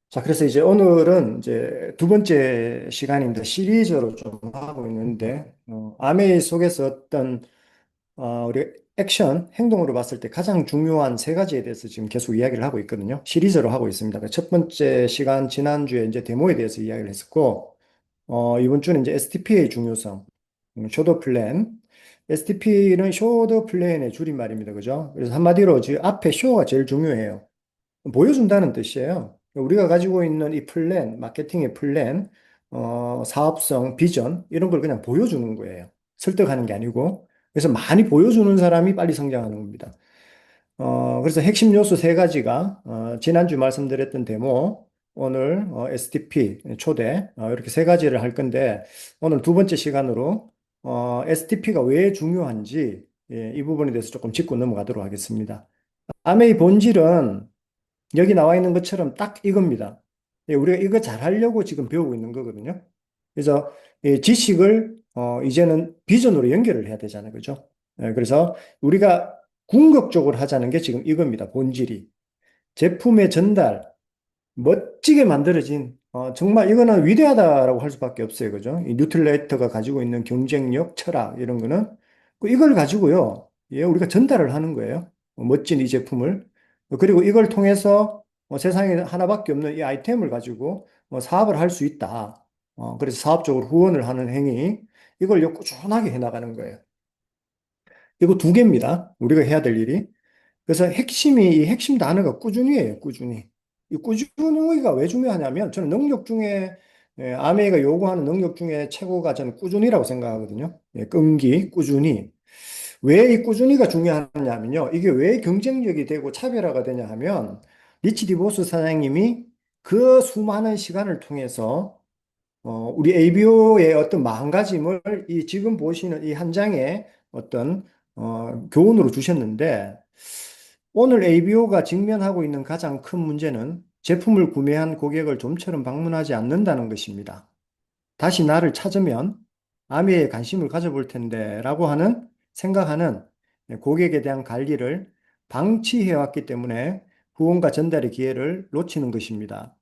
자, 그래서 이제 오늘은 이제 두 번째 시간인데 시리즈로 좀 하고 있는데, 아메이 속에서 어떤, 우리 액션, 행동으로 봤을 때 가장 중요한 세 가지에 대해서 지금 계속 이야기를 하고 있거든요. 시리즈로 하고 있습니다. 첫 번째 시간, 지난주에 이제 데모에 대해서 이야기를 했었고, 이번 주는 이제 STP의 중요성, 쇼도 플랜. STP는 쇼도 플랜의 줄임말입니다. 그죠? 그래서 한마디로 지금 앞에 쇼가 제일 중요해요. 보여준다는 뜻이에요. 우리가 가지고 있는 이 플랜, 마케팅의 플랜, 사업성, 비전, 이런 걸 그냥 보여주는 거예요. 설득하는 게 아니고. 그래서 많이 보여주는 사람이 빨리 성장하는 겁니다. 그래서 핵심 요소 세 가지가, 지난주 말씀드렸던 데모, 오늘 STP, 초대, 이렇게 세 가지를 할 건데, 오늘 두 번째 시간으로 STP가 왜 중요한지, 예, 이 부분에 대해서 조금 짚고 넘어가도록 하겠습니다. 암의 본질은 여기 나와 있는 것처럼 딱 이겁니다. 예, 우리가 이거 잘 하려고 지금 배우고 있는 거거든요. 그래서 이 지식을 이제는 비전으로 연결을 해야 되잖아요. 그죠? 예, 그래서 우리가 궁극적으로 하자는 게 지금 이겁니다. 본질이. 제품의 전달, 멋지게 만들어진 정말 이거는 위대하다라고 할 수밖에 없어요. 그죠? 이 뉴틀레이터가 가지고 있는 경쟁력, 철학 이런 거는 이걸 가지고요. 예, 우리가 전달을 하는 거예요. 멋진 이 제품을. 그리고 이걸 통해서 세상에 하나밖에 없는 이 아이템을 가지고 사업을 할 수 있다. 그래서 사업적으로 후원을 하는 행위. 이걸 꾸준하게 해나가는 거예요. 이거 두 개입니다. 우리가 해야 될 일이. 그래서 이 핵심 단어가 꾸준히예요, 꾸준히. 이 꾸준히가 왜 중요하냐면 저는 능력 중에 아메이가 요구하는 능력 중에 최고가 저는 꾸준히라고 생각하거든요. 예, 끈기, 꾸준히. 왜 이 꾸준히가 중요하냐면요. 이게 왜 경쟁력이 되고 차별화가 되냐 하면 리치 디보스 사장님이 그 수많은 시간을 통해서 우리 ABO의 어떤 마음가짐을 이 지금 보시는 이 한 장의 어떤 교훈으로 주셨는데 오늘 ABO가 직면하고 있는 가장 큰 문제는 제품을 구매한 고객을 좀처럼 방문하지 않는다는 것입니다. 다시 나를 찾으면 아미에 관심을 가져볼 텐데 라고 하는 생각하는 고객에 대한 관리를 방치해왔기 때문에 후원과 전달의 기회를 놓치는 것입니다.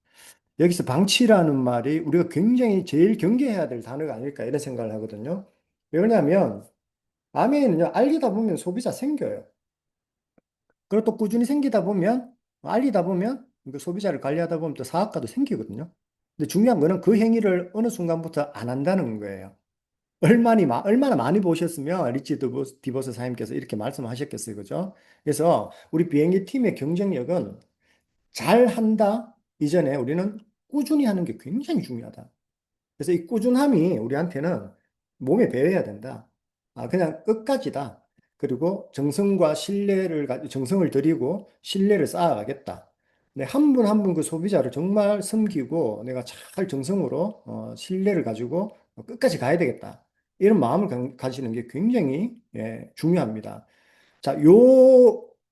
여기서 방치라는 말이 우리가 굉장히 제일 경계해야 될 단어가 아닐까 이런 생각을 하거든요. 왜냐하면 아미에는요, 알리다 보면 소비자 생겨요. 그리고 또 꾸준히 생기다 보면, 알리다 보면, 그 소비자를 관리하다 보면 또 사업가도 생기거든요. 근데 중요한 거는 그 행위를 어느 순간부터 안 한다는 거예요. 얼마나 많이 보셨으면 리치 디버스 사장님께서 이렇게 말씀하셨겠어요. 그죠? 그래서 우리 비행기 팀의 경쟁력은 잘 한다 이전에 우리는 꾸준히 하는 게 굉장히 중요하다. 그래서 이 꾸준함이 우리한테는 몸에 배어야 된다. 그냥 끝까지다. 그리고 정성을 들이고 신뢰를 쌓아가겠다. 네, 한 분 한 분 그 소비자를 정말 섬기고 내가 잘 정성으로 신뢰를 가지고 끝까지 가야 되겠다. 이런 마음을 가지는 게 굉장히 예, 중요합니다. 자,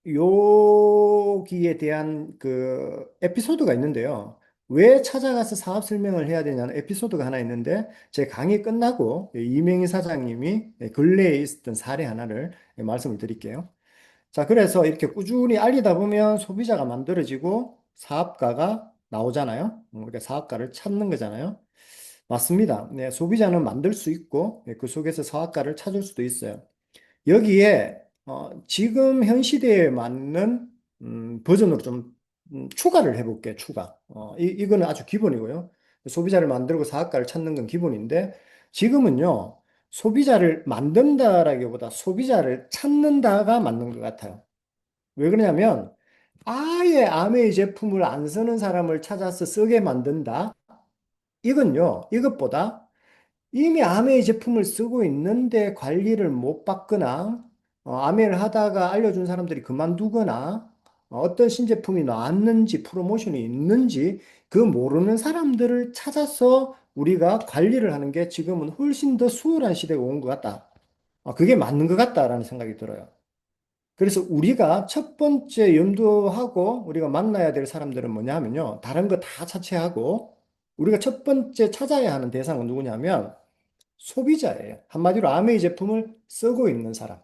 여기에 대한 그 에피소드가 있는데요. 왜 찾아가서 사업 설명을 해야 되냐는 에피소드가 하나 있는데, 제 강의 끝나고 이명희 사장님이 근래에 있었던 사례 하나를 말씀을 드릴게요. 자, 그래서 이렇게 꾸준히 알리다 보면 소비자가 만들어지고 사업가가 나오잖아요. 그러니까 사업가를 찾는 거잖아요. 맞습니다. 네, 소비자는 만들 수 있고, 그 속에서 사업가를 찾을 수도 있어요. 여기에 지금 현 시대에 맞는 버전으로 좀 추가를 해볼게요. 추가. 이거는 아주 기본이고요. 소비자를 만들고 사업가를 찾는 건 기본인데 지금은요. 소비자를 만든다라기보다 소비자를 찾는다가 맞는 것 같아요. 왜 그러냐면 아예 아메이 제품을 안 쓰는 사람을 찾아서 쓰게 만든다. 이건요. 이것보다 이미 아메이 제품을 쓰고 있는데 관리를 못 받거나 아메이를 하다가 알려준 사람들이 그만두거나 어떤 신제품이 나왔는지 프로모션이 있는지 그 모르는 사람들을 찾아서 우리가 관리를 하는 게 지금은 훨씬 더 수월한 시대가 온 것 같다. 그게 맞는 것 같다라는 생각이 들어요. 그래서 우리가 첫 번째 염두하고 우리가 만나야 될 사람들은 뭐냐면요. 다른 거 다 차치하고 우리가 첫 번째 찾아야 하는 대상은 누구냐면 소비자예요. 한마디로 아메이 제품을 쓰고 있는 사람.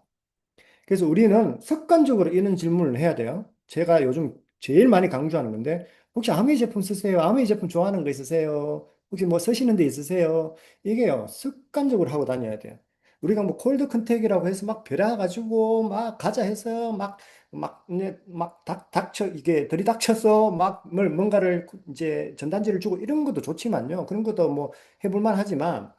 그래서 우리는 습관적으로 이런 질문을 해야 돼요. 제가 요즘 제일 많이 강조하는 건데, 혹시 아메이 제품 쓰세요? 아메이 제품 좋아하는 거 있으세요? 혹시 뭐 쓰시는 데 있으세요? 이게요, 습관적으로 하고 다녀야 돼요. 우리가 뭐 콜드 컨택이라고 해서 막 벼라가지고 막 가자 해서 닥쳐, 이게 들이닥쳐서 막 뭔가를 이제 전단지를 주고 이런 것도 좋지만요. 그런 것도 뭐 해볼 만하지만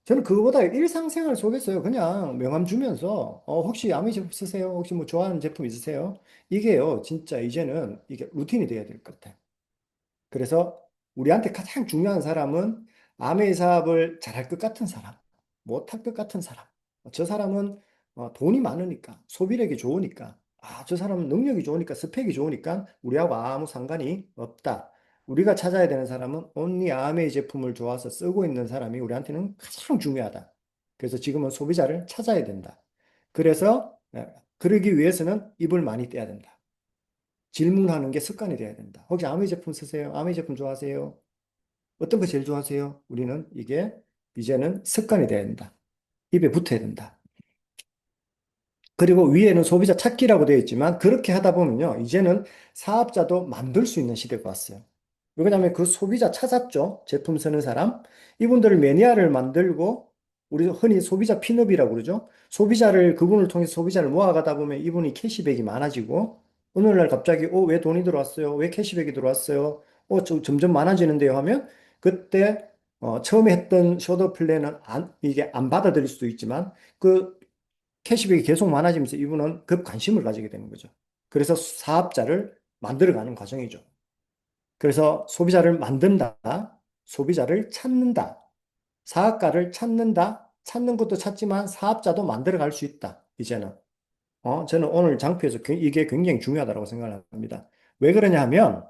저는 그거보다 일상생활 속에서요, 그냥 명함 주면서, 혹시 아메이 제품 쓰세요? 혹시 뭐 좋아하는 제품 있으세요? 이게요, 진짜 이제는 이게 루틴이 돼야 될 것 같아요. 그래서 우리한테 가장 중요한 사람은 아메이 사업을 잘할 것 같은 사람, 못할 것 같은 사람. 저 사람은 돈이 많으니까, 소비력이 좋으니까, 저 사람은 능력이 좋으니까, 스펙이 좋으니까 우리하고 아무 상관이 없다. 우리가 찾아야 되는 사람은 온리 아메이 제품을 좋아서 쓰고 있는 사람이 우리한테는 가장 중요하다. 그래서 지금은 소비자를 찾아야 된다. 그래서 그러기 위해서는 입을 많이 떼야 된다. 질문하는 게 습관이 돼야 된다. 혹시 아메이 제품 쓰세요? 아메이 제품 좋아하세요? 어떤 거 제일 좋아하세요? 우리는 이게 이제는 습관이 돼야 된다. 입에 붙어야 된다. 그리고 위에는 소비자 찾기라고 되어 있지만 그렇게 하다 보면요. 이제는 사업자도 만들 수 있는 시대가 왔어요. 왜냐하면 그 소비자 찾았죠. 제품 쓰는 사람. 이분들을 매니아를 만들고 우리 흔히 소비자 핀업이라고 그러죠. 소비자를 그분을 통해서 소비자를 모아가다 보면 이분이 캐시백이 많아지고 어느 날 갑자기 왜 돈이 들어왔어요? 왜 캐시백이 들어왔어요? 점점 많아지는데요 하면 그때 처음에 했던 쇼더 플랜은 이게 안 받아들일 수도 있지만 그 캐시백이 계속 많아지면서 이분은 급 관심을 가지게 되는 거죠. 그래서 사업자를 만들어가는 과정이죠. 그래서 소비자를 만든다, 소비자를 찾는다, 사업가를 찾는다, 찾는 것도 찾지만 사업자도 만들어갈 수 있다. 이제는. 저는 오늘 장표에서 이게 굉장히 중요하다고 생각을 합니다. 왜 그러냐 하면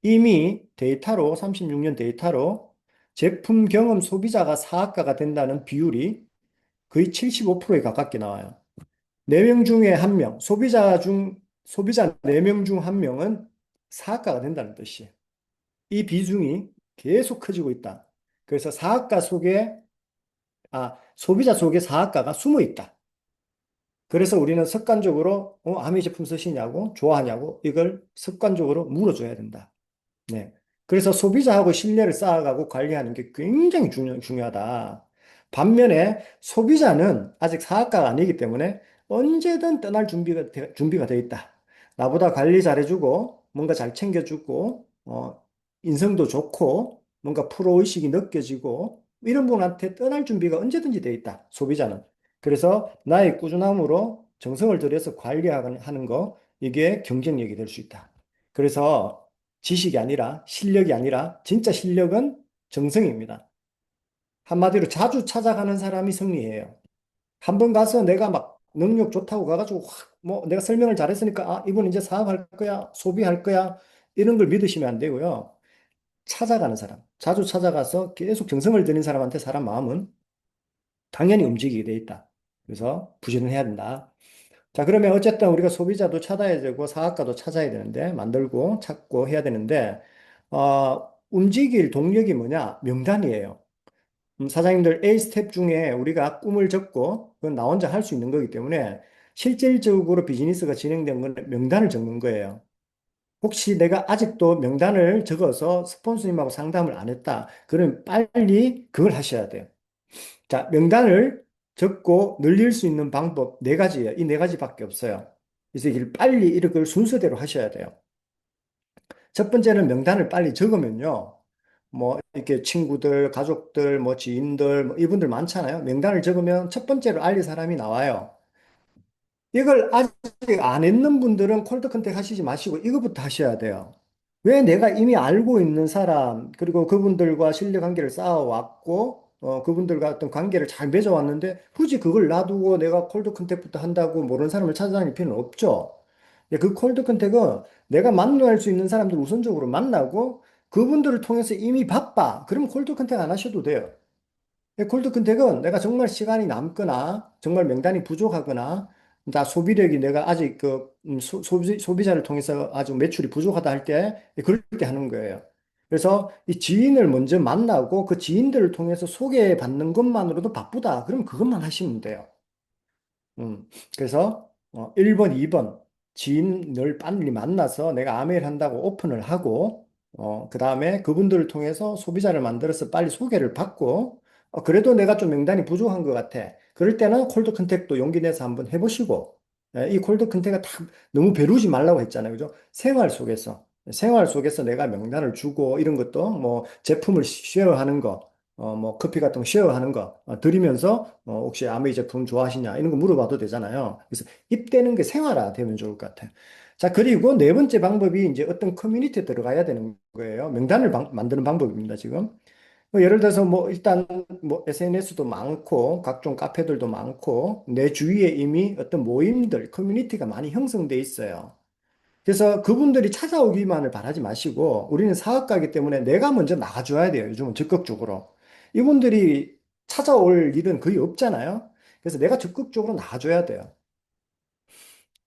이미 데이터로, 36년 데이터로 제품 경험 소비자가 사업가가 된다는 비율이 거의 75%에 가깝게 나와요. 4명 중에 1명, 소비자 4명 중 1명은 사학가가 된다는 뜻이에요. 이 비중이 계속 커지고 있다. 그래서 소비자 속에 사학가가 숨어 있다. 그래서 우리는 습관적으로, 아미 제품 쓰시냐고, 좋아하냐고, 이걸 습관적으로 물어줘야 된다. 네. 그래서 소비자하고 신뢰를 쌓아가고 관리하는 게 굉장히 중요하다. 반면에 소비자는 아직 사업가가 아니기 때문에 언제든 떠날 준비가 돼 있다. 나보다 관리 잘해주고, 뭔가 잘 챙겨주고, 인성도 좋고, 뭔가 프로의식이 느껴지고, 이런 분한테 떠날 준비가 언제든지 돼 있다. 소비자는. 그래서 나의 꾸준함으로 정성을 들여서 관리하는 거, 이게 경쟁력이 될 수 있다. 그래서 지식이 아니라 실력이 아니라 진짜 실력은 정성입니다. 한마디로 자주 찾아가는 사람이 승리해요. 한 번 가서 내가 막 능력 좋다고 가가지고 뭐 내가 설명을 잘했으니까 이분 이제 사업할 거야, 소비할 거야 이런 걸 믿으시면 안 되고요. 찾아가는 사람, 자주 찾아가서 계속 정성을 들인 사람한테 사람 마음은 당연히 움직이게 돼 있다. 그래서 부지런해야 된다. 자, 그러면 어쨌든 우리가 소비자도 찾아야 되고 사업가도 찾아야 되는데 만들고 찾고 해야 되는데 움직일 동력이 뭐냐? 명단이에요. 사장님들 A 스텝 중에 우리가 꿈을 적고 그건 나 혼자 할 수 있는 거기 때문에 실질적으로 비즈니스가 진행된 건 명단을 적는 거예요. 혹시 내가 아직도 명단을 적어서 스폰서님하고 상담을 안 했다. 그러면 빨리 그걸 하셔야 돼요. 자, 명단을 적고 늘릴 수 있는 방법 네 가지예요. 이 네 가지밖에 없어요. 그래서 이걸 빨리 이렇게 순서대로 하셔야 돼요. 첫 번째는 명단을 빨리 적으면요. 뭐 이렇게 친구들, 가족들, 뭐 지인들, 뭐 이분들 많잖아요. 명단을 적으면 첫 번째로 알릴 사람이 나와요. 이걸 아직 안 했는 분들은 콜드 컨택 하시지 마시고 이거부터 하셔야 돼요. 왜 내가 이미 알고 있는 사람, 그리고 그분들과 신뢰 관계를 쌓아왔고, 그분들과 어떤 관계를 잘 맺어왔는데, 굳이 그걸 놔두고 내가 콜드 컨택부터 한다고 모르는 사람을 찾아다닐 필요는 없죠. 그 콜드 컨택은 내가 만날 수 있는 사람들 우선적으로 만나고, 그분들을 통해서 이미 바빠. 그럼 콜드 컨택 안 하셔도 돼요. 콜드 컨택은 내가 정말 시간이 남거나 정말 명단이 부족하거나 나 소비력이 내가 아직 소비자를 통해서 아주 매출이 부족하다 할 때 그럴 때 하는 거예요. 그래서 이 지인을 먼저 만나고 그 지인들을 통해서 소개받는 것만으로도 바쁘다. 그럼 그것만 하시면 돼요. 그래서 1번, 2번 지인을 빨리 만나서 내가 아메일 한다고 오픈을 하고 그 다음에 그분들을 통해서 소비자를 만들어서 빨리 소개를 받고, 그래도 내가 좀 명단이 부족한 것 같아. 그럴 때는 콜드 컨택도 용기 내서 한번 해보시고, 이 콜드 컨택은 딱 너무 배루지 말라고 했잖아요. 그죠? 생활 속에서 내가 명단을 주고 이런 것도 뭐 제품을 쉐어하는 거, 뭐 커피 같은 거 쉐어하는 거 드리면서 혹시 아메이 제품 좋아하시냐 이런 거 물어봐도 되잖아요. 그래서 입대는 게 생활화 되면 좋을 것 같아요. 자, 그리고 네 번째 방법이 이제 어떤 커뮤니티에 들어가야 되는 거예요. 명단을 만드는 방법입니다, 지금. 예를 들어서 뭐 일단 뭐 SNS도 많고 각종 카페들도 많고 내 주위에 이미 어떤 모임들, 커뮤니티가 많이 형성돼 있어요. 그래서 그분들이 찾아오기만을 바라지 마시고 우리는 사업가이기 때문에 내가 먼저 나가줘야 돼요. 요즘은 적극적으로. 이분들이 찾아올 일은 거의 없잖아요. 그래서 내가 적극적으로 나가줘야 돼요.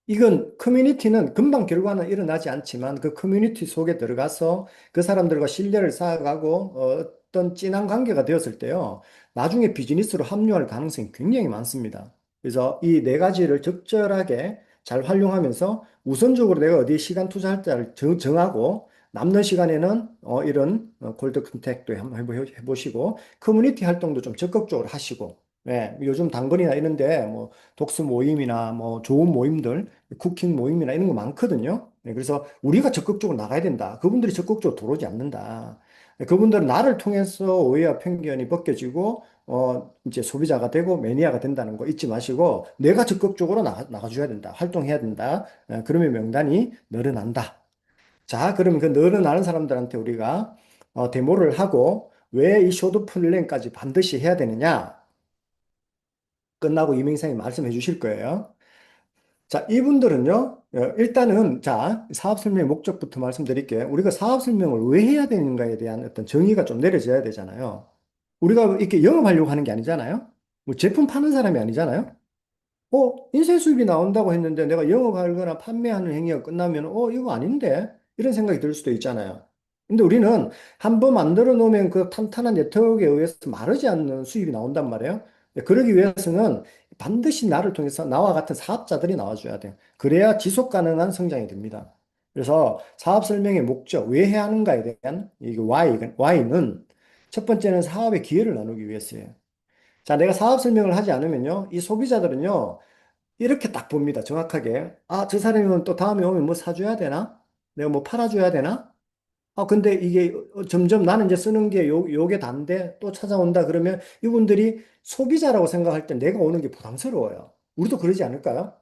이건 커뮤니티는 금방 결과는 일어나지 않지만 그 커뮤니티 속에 들어가서 그 사람들과 신뢰를 쌓아가고 어떤 진한 관계가 되었을 때요. 나중에 비즈니스로 합류할 가능성이 굉장히 많습니다. 그래서 이 네 가지를 적절하게 잘 활용하면서 우선적으로 내가 어디에 시간 투자할 때를 정하고 남는 시간에는 이런 골드 컨택도 한번 해보시고 커뮤니티 활동도 좀 적극적으로 하시고 네, 요즘 당근이나 이런데 뭐 독서 모임이나 뭐 좋은 모임들 쿠킹 모임이나 이런 거 많거든요. 네, 그래서 우리가 적극적으로 나가야 된다. 그분들이 적극적으로 들어오지 않는다. 네, 그분들은 나를 통해서 오해와 편견이 벗겨지고, 이제 소비자가 되고 매니아가 된다는 거 잊지 마시고, 내가 적극적으로 나가줘야 된다. 활동해야 된다. 그러면 명단이 늘어난다. 자, 그러면 그 늘어나는 사람들한테 우리가 데모를 하고, 왜 이 쇼도 플랜까지 반드시 해야 되느냐? 끝나고 이명상이 말씀해 주실 거예요. 자, 이분들은요, 일단은, 자, 사업 설명의 목적부터 말씀드릴게요. 우리가 사업 설명을 왜 해야 되는가에 대한 어떤 정의가 좀 내려져야 되잖아요. 우리가 이렇게 영업하려고 하는 게 아니잖아요. 뭐 제품 파는 사람이 아니잖아요. 인쇄 수입이 나온다고 했는데 내가 영업하거나 판매하는 행위가 끝나면, 이거 아닌데? 이런 생각이 들 수도 있잖아요. 근데 우리는 한번 만들어 놓으면 그 탄탄한 네트워크에 의해서 마르지 않는 수입이 나온단 말이에요. 그러기 위해서는 반드시 나를 통해서 나와 같은 사업자들이 나와줘야 돼요. 그래야 지속 가능한 성장이 됩니다. 그래서 사업 설명의 목적, 왜 해야 하는가에 대한 이 Y는 첫 번째는 사업의 기회를 나누기 위해서예요. 자, 내가 사업 설명을 하지 않으면요, 이 소비자들은요, 이렇게 딱 봅니다. 정확하게. 아, 저 사람이면 또 다음에 오면 뭐 사줘야 되나? 내가 뭐 팔아줘야 되나? 근데 이게 점점 나는 이제 쓰는 게 요게 단데 또 찾아온다 그러면 이분들이 소비자라고 생각할 때 내가 오는 게 부담스러워요. 우리도 그러지 않을까요?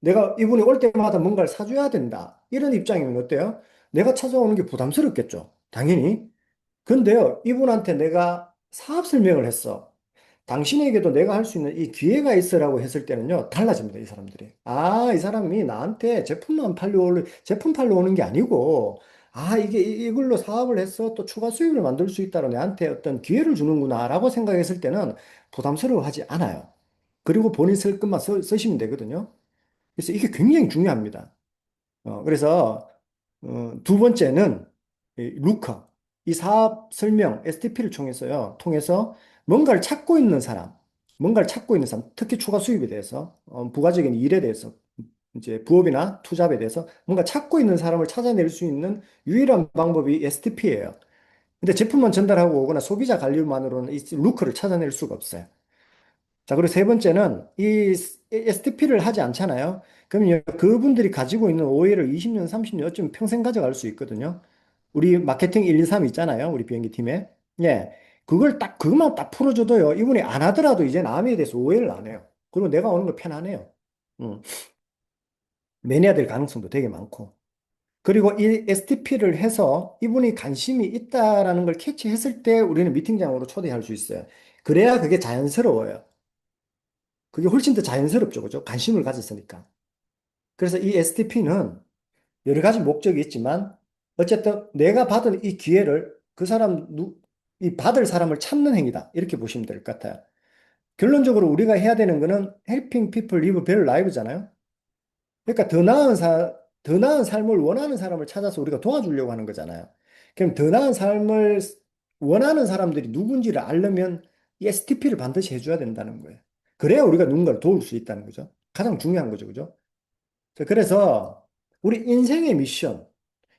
내가 이분이 올 때마다 뭔가를 사줘야 된다. 이런 입장이면 어때요? 내가 찾아오는 게 부담스럽겠죠. 당연히. 근데요, 이분한테 내가 사업 설명을 했어. 당신에게도 내가 할 수 있는 이 기회가 있으라고 했을 때는요, 달라집니다, 이 사람들이. 아, 이 사람이 나한테 제품 팔러 오는 게 아니고, 아, 이걸로 사업을 해서 또 추가 수익을 만들 수 있다고 내한테 어떤 기회를 주는구나, 라고 생각했을 때는 부담스러워하지 않아요. 그리고 본인 쓸 것만 쓰시면 되거든요. 그래서 이게 굉장히 중요합니다. 그래서 두 번째는 이 루커, 이 사업 설명, STP를 통해서 뭔가를 찾고 있는 사람, 특히 추가 수입에 대해서, 부가적인 일에 대해서, 이제 부업이나 투잡에 대해서 뭔가 찾고 있는 사람을 찾아낼 수 있는 유일한 방법이 STP예요. 근데 제품만 전달하고 오거나 소비자 관리만으로는 이 루커를 찾아낼 수가 없어요. 자, 그리고 세 번째는 이 STP를 하지 않잖아요. 그러면 그분들이 가지고 있는 오해를 20년, 30년, 어쩌면 평생 가져갈 수 있거든요. 우리 마케팅 1, 2, 3 있잖아요. 우리 비행기 팀에. 예. 그것만 딱 풀어줘도요. 이분이 안 하더라도 이제 남에 대해서 오해를 안 해요. 그리고 내가 오는 거 편하네요. 음. 매니아 될 가능성도 되게 많고. 그리고 이 STP를 해서 이분이 관심이 있다라는 걸 캐치했을 때 우리는 미팅장으로 초대할 수 있어요. 그래야 그게 자연스러워요. 그게 훨씬 더 자연스럽죠. 그죠? 관심을 가졌으니까. 그래서 이 STP는 여러 가지 목적이 있지만 어쨌든 내가 받은 이 기회를 이 받을 사람을 찾는 행위다. 이렇게 보시면 될 것 같아요. 결론적으로 우리가 해야 되는 거는 helping people live better life잖아요. 그러니까 더 나은 삶을 원하는 사람을 찾아서 우리가 도와주려고 하는 거잖아요. 그럼 더 나은 삶을 원하는 사람들이 누군지를 알려면 이 STP를 반드시 해줘야 된다는 거예요. 그래야 우리가 누군가를 도울 수 있다는 거죠. 가장 중요한 거죠. 그죠? 자, 그래서 우리 인생의 미션,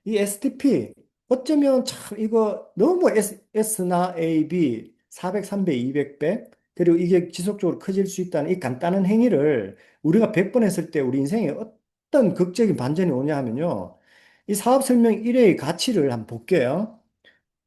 이 STP, 어쩌면 참 이거 너무 S나 AB 400, 300, 200배 그리고 이게 지속적으로 커질 수 있다는 이 간단한 행위를 우리가 100번 했을 때 우리 인생에 어떤 극적인 반전이 오냐 하면요. 이 사업 설명 1회의 가치를 한번 볼게요.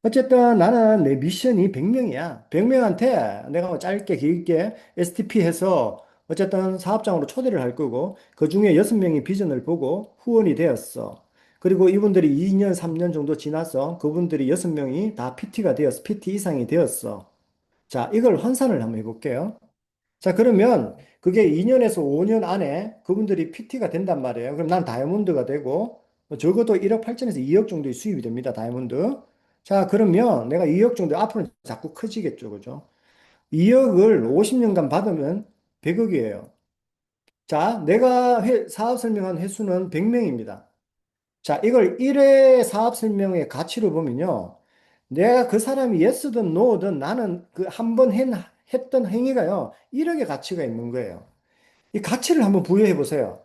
어쨌든 나는 내 미션이 100명이야. 100명한테 내가 뭐 짧게 길게 STP 해서 어쨌든 사업장으로 초대를 할 거고 그 중에 6명이 비전을 보고 후원이 되었어. 그리고 이분들이 2년, 3년 정도 지나서 그분들이 6명이 다 PT가 되었어. PT 이상이 되었어. 자, 이걸 환산을 한번 해볼게요. 자, 그러면 그게 2년에서 5년 안에 그분들이 PT가 된단 말이에요. 그럼 난 다이아몬드가 되고 적어도 1억 8천에서 2억 정도의 수입이 됩니다. 다이아몬드. 자, 그러면 내가 2억 정도 앞으로 자꾸 커지겠죠. 그죠? 2억을 50년간 받으면 100억이에요. 자, 내가 사업 설명한 횟수는 100명입니다. 자, 이걸 1회 사업 설명의 가치로 보면요. 내가 그 사람이 예스든 노든 나는 그 한 번 했던 행위가요. 1억의 가치가 있는 거예요. 이 가치를 한번 부여해 보세요.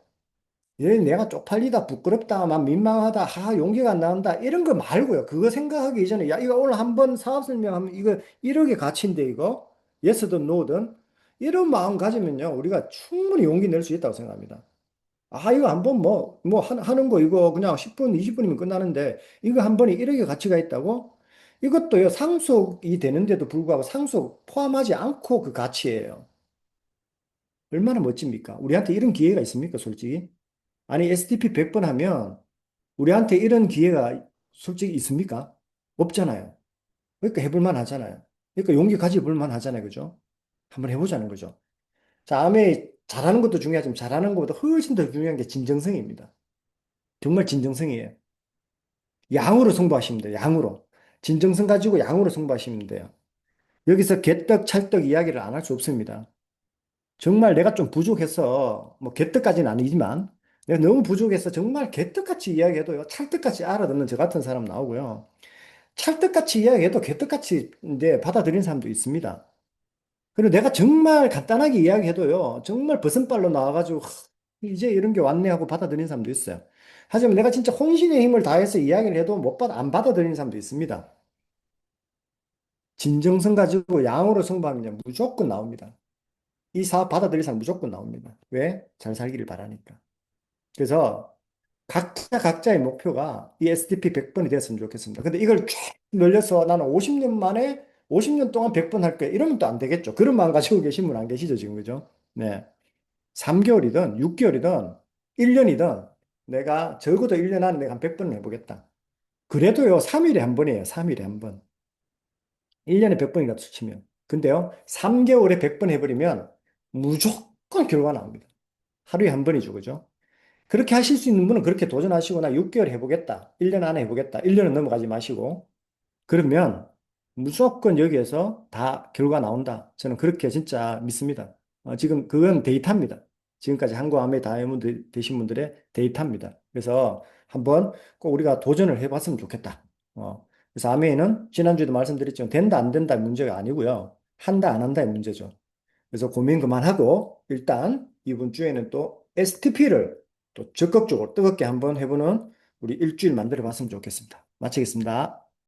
얘 내가 쪽팔리다, 부끄럽다, 막 민망하다, 용기가 안 나온다, 이런 거 말고요. 그거 생각하기 이전에, 야, 이거 오늘 한번 사업 설명하면 이거 1억의 가치인데, 이거? 예스든 노든? 이런 마음 가지면요. 우리가 충분히 용기 낼 수 있다고 생각합니다. 이거 한번 하는 거 이거 그냥 10분, 20분이면 끝나는데, 이거 한 번에 1억의 가치가 있다고? 이것도요, 상속이 되는데도 불구하고 상속 포함하지 않고 그 가치예요. 얼마나 멋집니까? 우리한테 이런 기회가 있습니까, 솔직히? 아니, SDP 100번 하면 우리한테 이런 기회가 솔직히 있습니까? 없잖아요. 그러니까 해볼 만 하잖아요. 그러니까 용기 가져볼 만 하잖아요. 그죠? 한번 해보자는 거죠. 자, 다음에 잘하는 것도 중요하지만 잘하는 것보다 훨씬 더 중요한 게 진정성입니다. 정말 진정성이에요. 양으로 승부하시면 돼요. 양으로. 진정성 가지고 양으로 승부하시면 돼요. 여기서 개떡, 찰떡 이야기를 안 할 수 없습니다. 정말 내가 좀 부족해서, 뭐, 개떡까지는 아니지만, 내가 너무 부족해서 정말 개떡같이 이야기해도요, 찰떡같이 알아듣는 저 같은 사람 나오고요. 찰떡같이 이야기해도 개떡같이 이제 받아들이는 사람도 있습니다. 그리고 내가 정말 간단하게 이야기해도요, 정말 버선발로 나와가지고, 이제 이런 게 왔네 하고 받아들이는 사람도 있어요. 하지만 내가 진짜 혼신의 힘을 다해서 이야기를 해도 안 받아들이는 사람도 있습니다. 진정성 가지고 양으로 승부하면 무조건 나옵니다. 이 사업 받아들일 사람 무조건 나옵니다. 왜? 잘 살기를 바라니까. 그래서 각자의 목표가 이 SDP 100번이 됐으면 좋겠습니다. 근데 이걸 쭉 늘려서 나는 50년 만에 50년 동안 100번 할 거야. 이러면 또 안 되겠죠. 그런 마음 가지고 계신 분 안 계시죠, 지금. 그죠? 네. 3개월이든 6개월이든 1년이든 내가 적어도 1년 안에 내가 한 100번은 해보겠다. 그래도요, 3일에 한 번이에요. 3일에 한 번. 1년에 100번이라도 치면. 근데요, 3개월에 100번 해버리면 무조건 결과 나옵니다. 하루에 한 번이죠. 그죠? 그렇게 하실 수 있는 분은 그렇게 도전하시거나 6개월 해보겠다. 1년 안에 해보겠다. 1년은 넘어가지 마시고. 그러면 무조건 여기에서 다 결과 나온다. 저는 그렇게 진짜 믿습니다. 지금 그건 데이터입니다. 지금까지 한국암의 다이아몬드 되신 분들의 데이터입니다. 그래서 한번 꼭 우리가 도전을 해봤으면 좋겠다. 그래서 아메이는 지난주에도 말씀드렸지만 된다 안 된다의 문제가 아니고요. 한다 안 한다의 문제죠. 그래서 고민 그만하고 일단 이번 주에는 또 STP를 또 적극적으로 뜨겁게 한번 해보는 우리 일주일 만들어 봤으면 좋겠습니다. 마치겠습니다.